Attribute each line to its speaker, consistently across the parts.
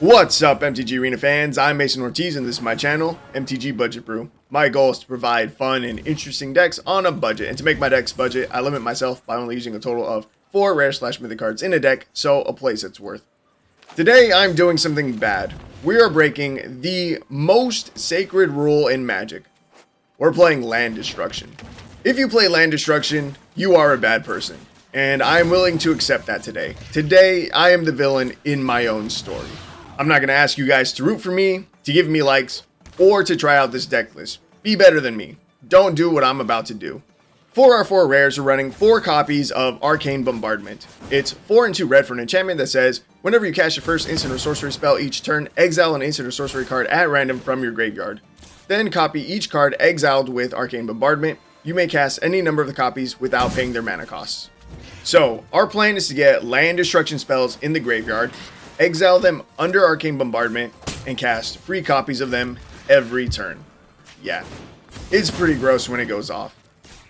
Speaker 1: What's up, MTG Arena fans? I'm Mason Ortiz and this is my channel, MTGBudgetBrew. My goal is to provide fun and interesting decks on a budget, and to make my decks budget, I limit myself by only using a total of 4 rare/mythic cards in a deck, so a place it's worth. Today, I'm doing something bad. We are breaking the most sacred rule in Magic. We're playing land destruction. If you play land destruction, you are a bad person, and I'm willing to accept that today. Today, I am the villain in my own story. I'm not going to ask you guys to root for me, to give me likes, or to try out this deck list. Be better than me. Don't do what I'm about to do. For our 4 rares, we're running 4 copies of Arcane Bombardment. It's 4 and 2 red for an enchantment that says, whenever you cast your first instant or sorcery spell each turn, exile an instant or sorcery card at random from your graveyard. Then copy each card exiled with Arcane Bombardment. You may cast any number of the copies without paying their mana costs. So, our plan is to get land destruction spells in the graveyard, exile them under Arcane Bombardment, and cast free copies of them every turn. Yeah, it's pretty gross when it goes off.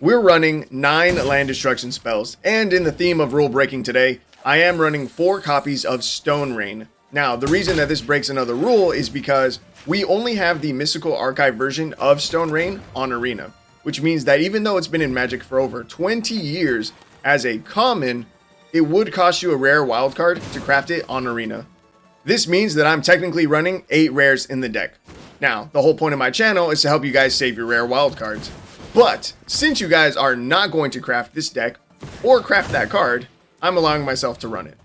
Speaker 1: We're running 9 land destruction spells, and in the theme of rule breaking today, I am running 4 copies of Stone Rain. Now, the reason that this breaks another rule is because we only have the Mystical Archive version of Stone Rain on Arena, which means that even though it's been in Magic for over 20 years as a common, it would cost you a rare wildcard to craft it on Arena. This means that I'm technically running 8 rares in the deck. Now, the whole point of my channel is to help you guys save your rare wildcards. But, since you guys are not going to craft this deck, or craft that card, I'm allowing myself to run it.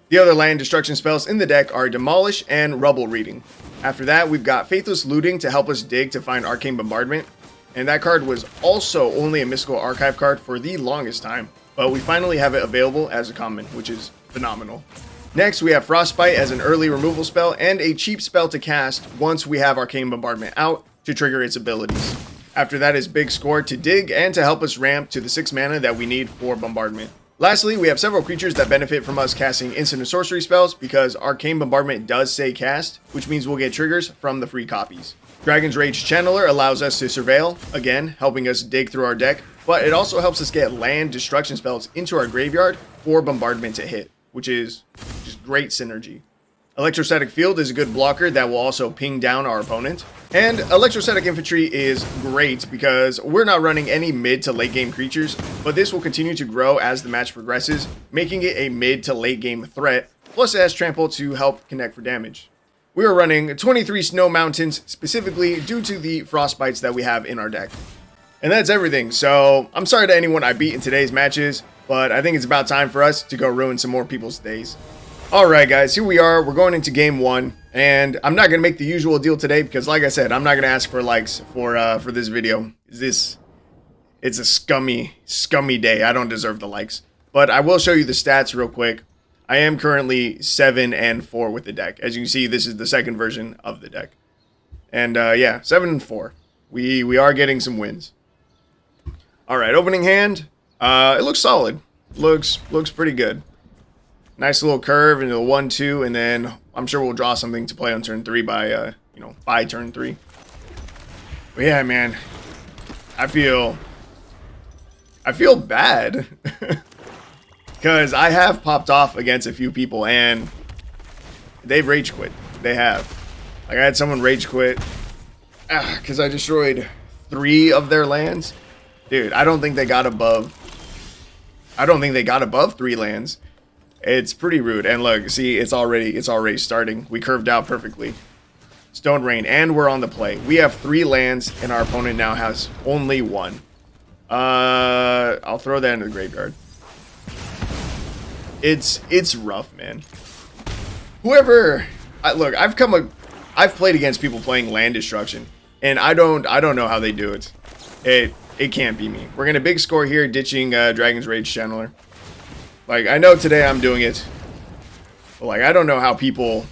Speaker 1: The other land destruction spells in the deck are Demolish and Rubble Reading. After that, we've got Faithless Looting to help us dig to find Arcane Bombardment. And that card was also only a Mystical Archive card for the longest time. But we finally have it available as a common, which is phenomenal. Next, we have Frostbite as an early removal spell and a cheap spell to cast once we have Arcane Bombardment out to trigger its abilities. After that is Big Score to dig and to help us ramp to the 6 mana that we need for Bombardment. Lastly, we have several creatures that benefit from us casting instant and sorcery spells because Arcane Bombardment does say cast, which means we'll get triggers from the free copies. Dragon's Rage Channeler allows us to surveil, again, helping us dig through our deck, but it also helps us get land destruction spells into our graveyard for Bombardment to hit, which is just great synergy. Electrostatic Field is a good blocker that will also ping down our opponent. And Electrostatic Infantry is great because we're not running any mid to late game creatures, but this will continue to grow as the match progresses, making it a mid to late game threat, plus it has Trample to help connect for damage. We are running 23 Snow Mountains specifically due to the Frostbites that we have in our deck. And that's everything, so I'm sorry to anyone I beat in today's matches, but I think it's about time for us to go ruin some more people's days. Alright guys, here we are, we're going into game 1, and I'm not going to make the usual deal today because like I said, I'm not going to ask for likes for this video. It's a scummy day, I don't deserve the likes. But I will show you the stats real quick. I am currently 7 and 4 with the deck. As you can see, this is the second version of the deck. And yeah, 7 and 4. We are getting some wins. Alright, opening hand. It looks solid. Looks pretty good. Nice little curve into the 1-2, and then I'm sure we'll draw something to play on turn 3 by, by turn 3. But yeah, man, I feel bad because I have popped off against a few people, and they've rage quit. They have. Like, I had someone rage quit because I destroyed 3 of their lands. Dude, I don't think they got above 3 lands. It's pretty rude. And look, see, it's already starting. We curved out perfectly. Stone Rain, and we're on the play. We have 3 lands, and our opponent now has only 1. I'll throw that into the graveyard. It's rough, man. Whoever, look, I've played against people playing land destruction, and I don't know how they do it. It can't be me. We're gonna big score here, ditching Dragon's Rage Channeler. Like, I know today I'm doing it, but like, I don't know how people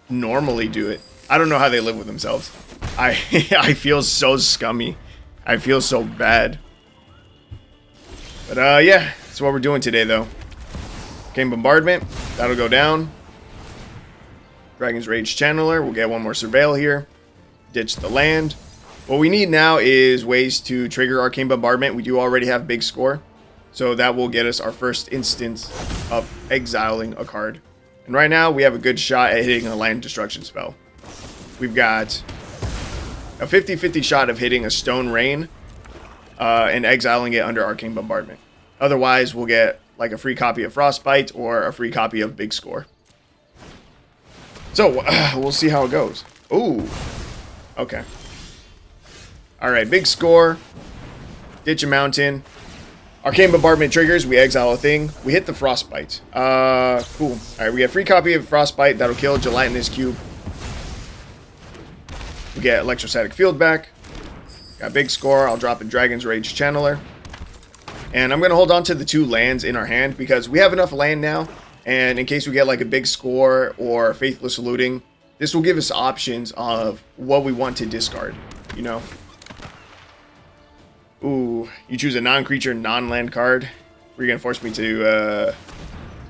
Speaker 1: normally do it. I don't know how they live with themselves. I feel so scummy. I feel so bad. But yeah, that's what we're doing today though. Arcane Bombardment, that'll go down. Dragon's Rage Channeler, we'll get one more Surveil here. Ditch the land. What we need now is ways to trigger Arcane Bombardment. We do already have Big Score, so that will get us our first instance of exiling a card. And right now, we have a good shot at hitting a land destruction spell. We've got a 50-50 shot of hitting a Stone Rain and exiling it under Arcane Bombardment. Otherwise, we'll get like a free copy of Frostbite or a free copy of Big Score. So, we'll see how it goes. Ooh. Okay. Alright, Big Score. Ditch a Mountain. Arcane Bombardment triggers, we exile a thing. We hit the Frostbite. Cool. Alright, we get a free copy of Frostbite. That'll kill Gelatinous Cube. We get Electrostatic Field back. Got Big Score. I'll drop a Dragon's Rage Channeler. And I'm going to hold on to the 2 lands in our hand because we have enough land now. And in case we get like a Big Score or Faithless Looting, this will give us options of what we want to discard, you know? Ooh, you choose a non-creature, non-land card. Were you going to force me to,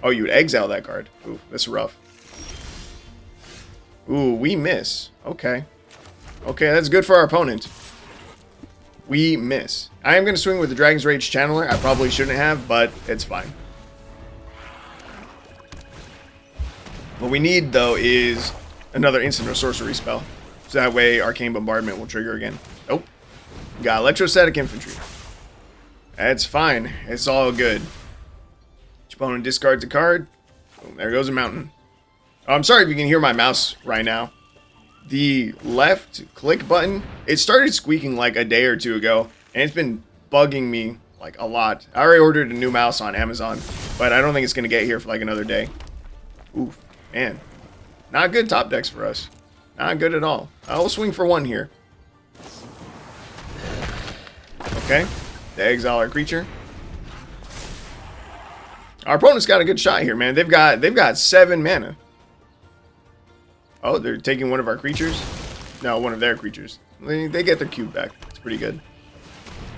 Speaker 1: oh, you would exile that card. Ooh, that's rough. Ooh, we miss. Okay. Okay, that's good for our opponent. We miss. I am going to swing with the Dragon's Rage Channeler. I probably shouldn't have, but it's fine. What we need, though, is another instant or sorcery spell. So that way Arcane Bombardment will trigger again. Nope. Got Electrostatic Infantry. That's fine. It's all good. Each opponent discards a card. Boom, there goes a mountain. Oh, I'm sorry if you can hear my mouse right now. The left click button, it started squeaking like a day or 2 ago, and it's been bugging me like a lot. I already ordered a new mouse on Amazon, but I don't think it's going to get here for like another day. Oof, man. Not good top decks for us. Not good at all. I'll swing for 1 here. Okay, they exile our creature. Our opponent's got a good shot here, man. They've got 7 mana. Oh, they're taking one of our creatures? No, one of their creatures. They get their cube back. It's pretty good.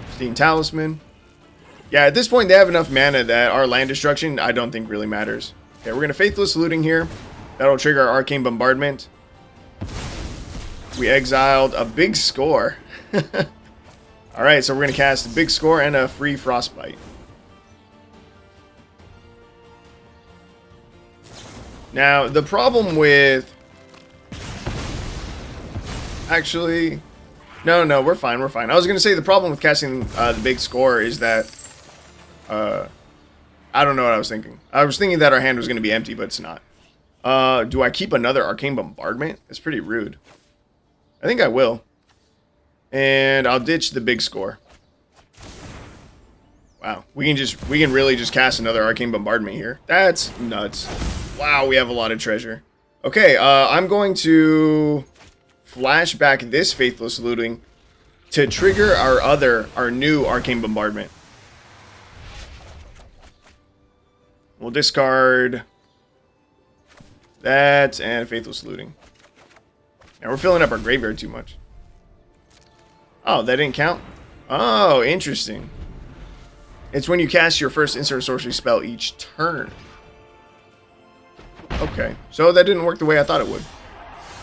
Speaker 1: Pristine Talisman. Yeah, at this point they have enough mana that our land destruction I don't think really matters. Okay, we're gonna Faithless Looting here. That'll trigger our Arcane Bombardment. We exiled a Big Score. Alright, so we're going to cast a Big Score and a free Frostbite. Now, the problem with... Actually... No, we're fine, we're fine. I was going to say the problem with casting the Big Score is that... I don't know what I was thinking. I was thinking that our hand was going to be empty, but it's not. Do I keep another Arcane Bombardment? It's pretty rude. I think I will. And I'll ditch the Big Score. Wow, we can really just cast another Arcane Bombardment here. That's nuts. Wow, we have a lot of treasure. Okay, I'm going to flash back this Faithless Looting to trigger our new Arcane Bombardment. We'll discard that and Faithless Looting. Now we're filling up our graveyard too much. Oh, that didn't count? Oh, interesting. It's when you cast your first instant sorcery spell each turn. Okay, so that didn't work the way I thought it would.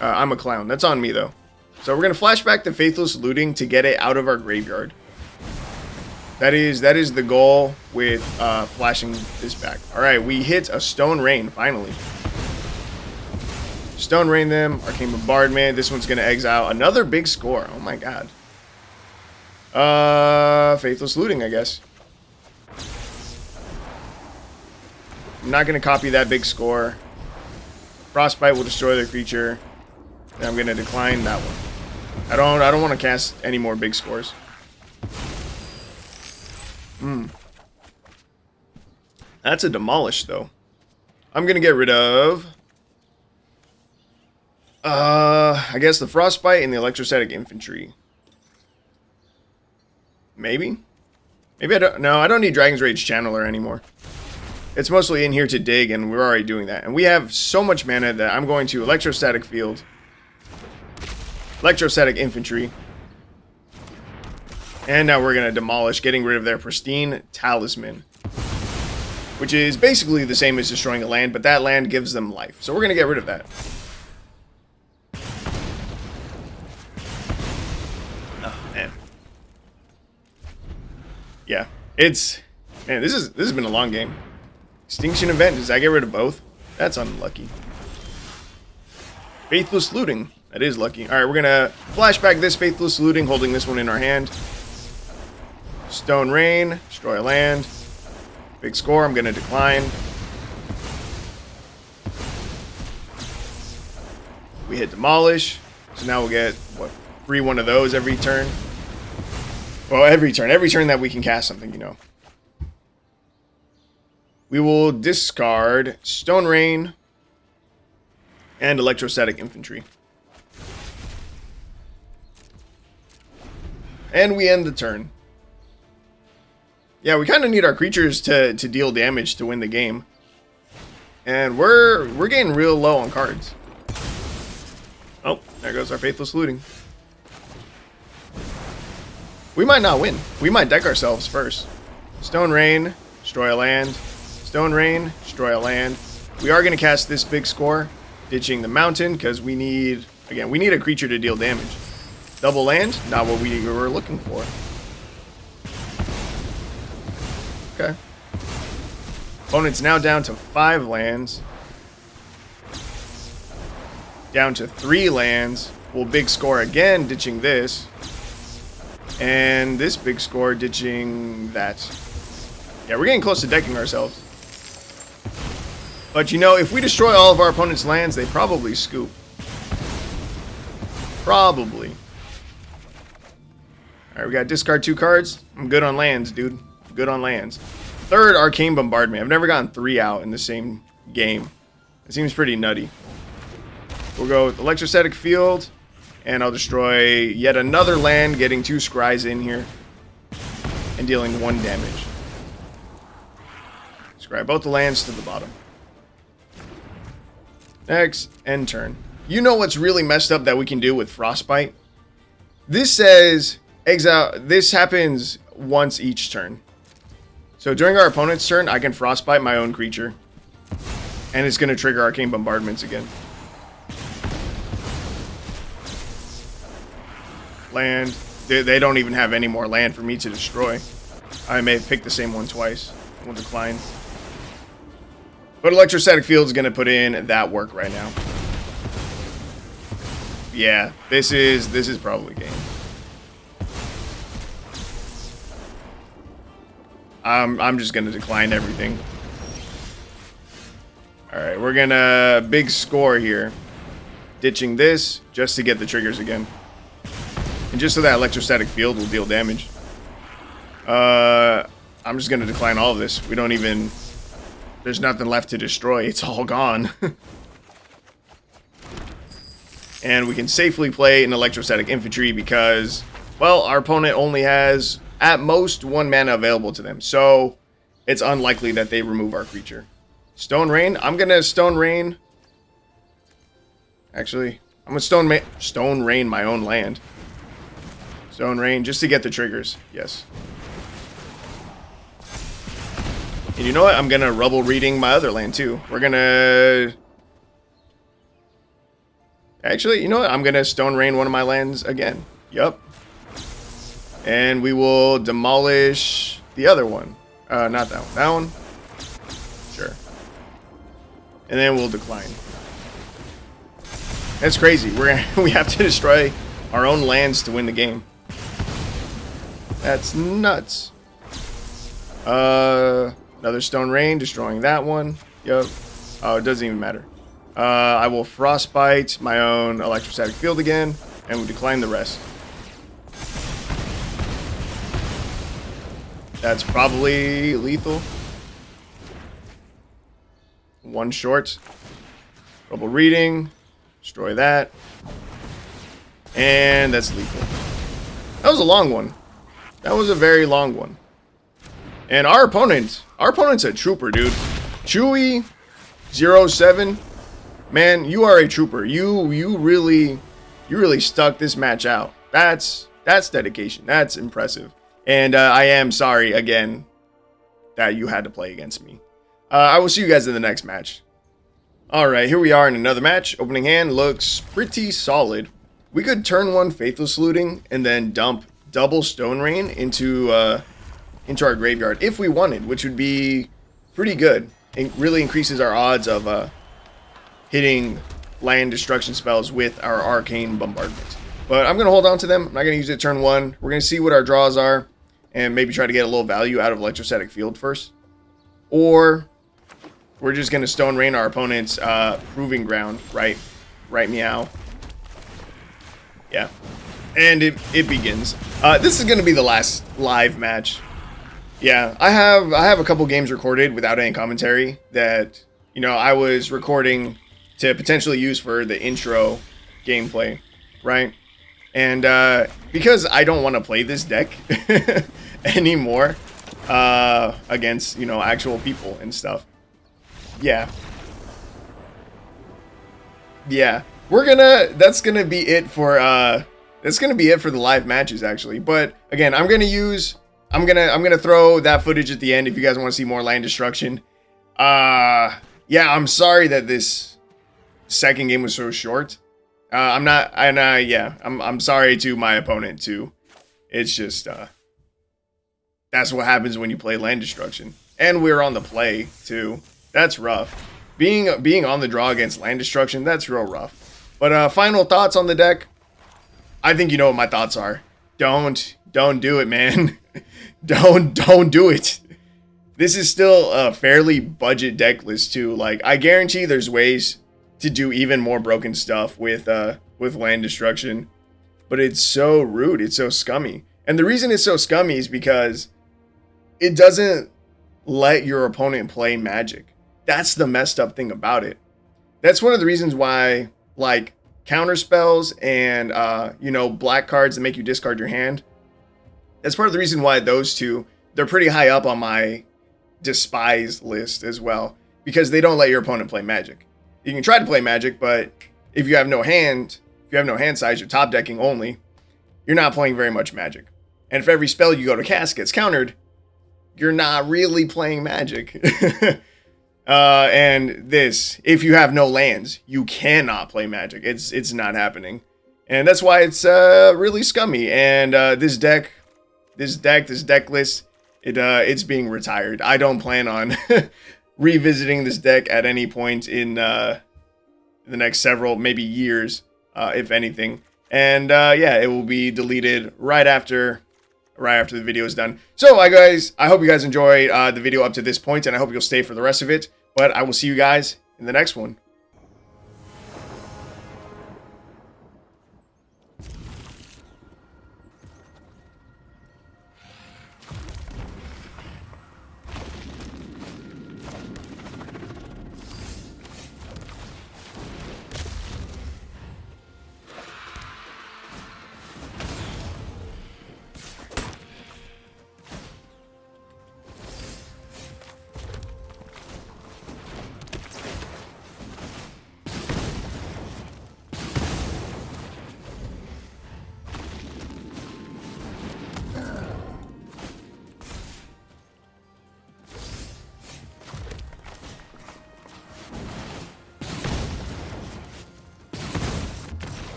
Speaker 1: I'm a clown. That's on me, though. So we're going to flash back the Faithless Looting to get it out of our graveyard. That is the goal with flashing this back. Alright, we hit a Stone Rain, finally. Stone Rain them, Arcane Bombardment. This one's going to exile another Big Score. Oh my god. Faithless Looting, I guess. I'm not going to copy that Big Score. Frostbite will destroy their creature. And I'm going to decline that one. I don't want to cast any more Big Scores. That's a Demolish, though. I'm going to get rid of... I guess the Frostbite and the Electrostatic Infantry. Maybe? Maybe I don't... No, I don't need Dragon's Rage Channeler anymore. It's mostly in here to dig, and we're already doing that. And we have so much mana that I'm going to Electrostatic Field, Electrostatic Infantry, and now we're going to Demolish, getting rid of their Pristine Talisman, which is basically the same as destroying a land, but that land gives them life. So we're going to get rid of that. Oh, man. Yeah, it's... Man, this has been a long game. Extinction Event, does that get rid of both? That's unlucky. Faithless Looting. That is lucky. Alright, we're gonna flashback this Faithless Looting, holding this one in our hand. Stone Rain. Destroy a land. Big score. I'm gonna decline. We hit Demolish. So now we'll get, what, free one of those every turn? Well, every turn. Every turn that we can cast something, you know. We will discard Stone Rain and Electrostatic Infantry. And we end the turn. Yeah, we kind of need our creatures to deal damage to win the game. And we're getting real low on cards. Oh, there goes our Faithless Looting. We might not win. We might deck ourselves first. Stone Rain, destroy a land. Stone Rain, destroy a land. We are going to cast this big score, ditching the mountain, because we need, again, we need a creature to deal damage. Double land, not what we were looking for. Okay. Opponent's now down to 5 lands. Down to 3 lands. We'll big score again, ditching this. And this big score, ditching that. Yeah, we're getting close to decking ourselves. But you know, if we destroy all of our opponent's lands, they probably scoop. Probably. Alright, we got discard 2 cards. I'm good on lands, dude. Good on lands. Third, Arcane Bombardment. I've never gotten 3 out in the same game. It seems pretty nutty. We'll go with Electrostatic Field, and I'll destroy yet another land, getting 2 scries in here, and dealing 1 damage. Scry both the lands to the bottom. Next, end turn. You know what's really messed up that we can do with Frostbite? This says, exile. This happens once each turn. So during our opponent's turn, I can Frostbite my own creature, and it's going to trigger Arcane Bombardments again. Land. They don't even have any more land for me to destroy. I may have picked the same one twice. We'll decline. But Electrostatic Field is going to put in that work right now. Yeah, this is probably game. I'm just going to decline everything. Alright, we're going to big score here. Ditching this just to get the triggers again. And just so that Electrostatic Field will deal damage. I'm just going to decline all of this. We don't even... There's nothing left to destroy. It's all gone. And we can safely play an Electrostatic Infantry because, well, our opponent only has, at most, 1 mana available to them. So, it's unlikely that they remove our creature. Stone Rain. I'm going to Stone Rain. Actually, I'm going to Stone Rain my own land. Stone Rain, just to get the triggers. Yes. And you know what? I'm going to Rubble Reading my other land, too. We're going to... Actually, you know what? I'm going to Stone Rain one of my lands again. Yup. And we will demolish the other one. Not that one. That one? Sure. And then we'll decline. That's crazy. We have to destroy our own lands to win the game. That's nuts. Another Stone Rain, destroying that one. Yup. Oh, it doesn't even matter. I will Frostbite my own Electrostatic Field again, and we decline the rest. That's probably lethal. 1 short. Rubble Reading. Destroy that. And that's lethal. That was a long one. That was a very long one. And our opponent's a trooper, dude. Chewy 07. Man, you are a trooper. You really stuck this match out. That's dedication. That's impressive. And I am sorry again that you had to play against me. I will see you guys in the next match. Alright, here we are in another match. Opening hand looks pretty solid. We could turn 1 Faithless Looting and then dump double Stone Rain into our graveyard if we wanted, which would be pretty good. It really increases our odds of hitting land destruction spells with our Arcane Bombardment. But I'm going to hold on to them. I'm not going to use it turn 1. We're going to see what our draws are and maybe try to get a little value out of Electrostatic Field first. Or we're just going to Stone Rain our opponent's Proving Ground, right? Right, meow. Yeah. And it begins. This is going to be the last live match. Yeah, I have a couple games recorded without any commentary that, you know, I was recording to potentially use for the intro gameplay, right? And because I don't want to play this deck anymore against, you know, actual people and stuff. Yeah. Yeah. That's gonna be it for the live matches actually. But again, I'm gonna throw that footage at the end if you guys want to see more land destruction. Yeah, I'm sorry that this second game was so short. I'm sorry to my opponent too. It's just that's what happens when you play land destruction. And we're on the play too. That's rough. Being on the draw against land destruction, that's real rough. But final thoughts on the deck. I think you know what my thoughts are. Don't do it, man. don't do it. This is still a fairly budget deck list too. Like, I guarantee there's ways to do even more broken stuff with land destruction, but it's so rude, it's so scummy. And the reason it's so scummy is because it doesn't let your opponent play Magic. That's the messed up thing about it. That's one of the reasons why, like, counter spells and you know, black cards that make you discard your hand, that's part of the reason why those two, they're pretty high up on my despised list as well, because they don't let your opponent play Magic. You can try to play Magic, but if you have no hand size, you're top decking only, you're not playing very much Magic. And if every spell you go to cast gets countered, you're not really playing Magic. And this, if you have no lands, you cannot play Magic. It's not happening. And that's why it's really scummy. And this deck list, it's being retired. I don't plan on revisiting this deck at any point in the next several, maybe years, if anything. And yeah, it will be deleted right after the video is done. So I hope you guys enjoyed the video up to this point, and I hope you'll stay for the rest of it. But I will see you guys in the next one.